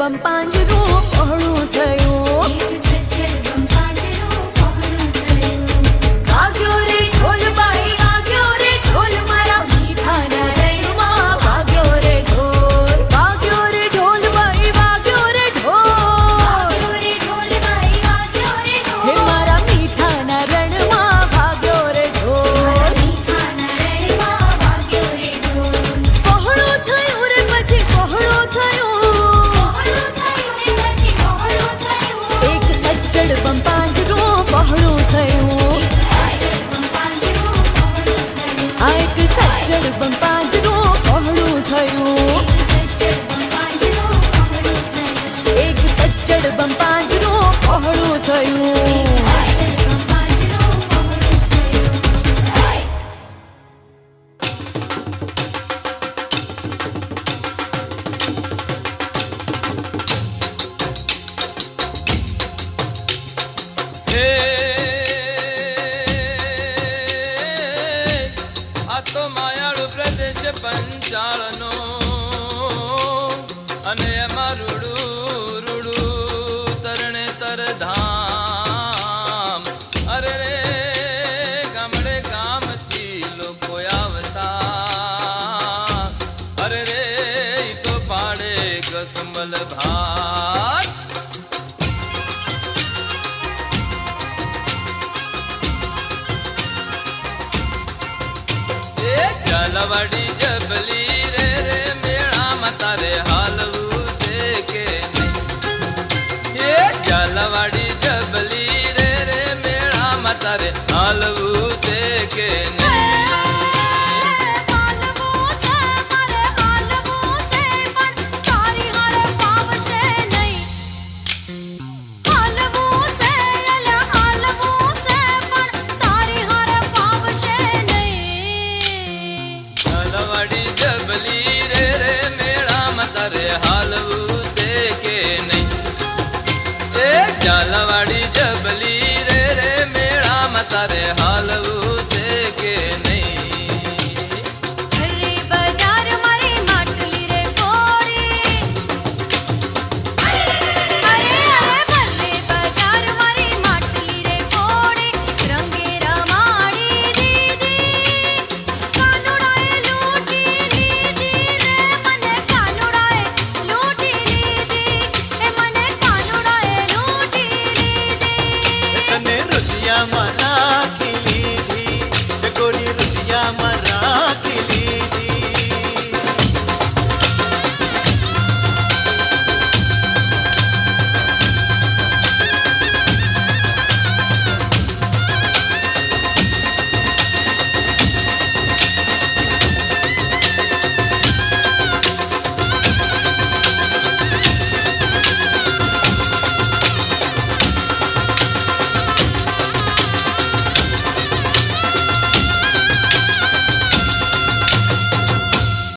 બંપાંજરું પહોળું થયું વાગ્યો રે ઢોલ બાઈ વાગ્યો રે ઢોલ મારા મીઠાના રણમાં વાગ્યો રે ઢોલ વાગ્યો રે ઢોલ બાઈ વાગ્યો રે ઢોલ હે મારા મીઠાના રણમાં વાગ્યો રે ઢોલ પહોળું થયું રે પછી પહોળું થયું એક સજ્જડ બંપાંજરું પહોળું થયું આ એક સજ્જડ બંપાંજરું પહોળું થયું એક સજ્જડ બંપાંજરું પહોળું થયું આ તો માયાળુ પ્રદેશ પંચાળનો અને એમાં રૂડું રૂડું તરણે તર ધામ અરે રે ગામડે ગામથી લોકો આવતા અરે રે ઈ તો પાડે ગસમલ ભાત ચાલવાડી જબલી રે રે મેળામાં તારે હાલવું છે કે નહીં એ ચાલવાડી જબલી રે રે મેળામાં તારે હાલવું છે કે નહીં ચાલવાડી જબલી રે રે મેળામાં તારે હાલવું છે કે નહીં એ ચાલવાડી જબલી રે રે મેળામાં તારે હાલવું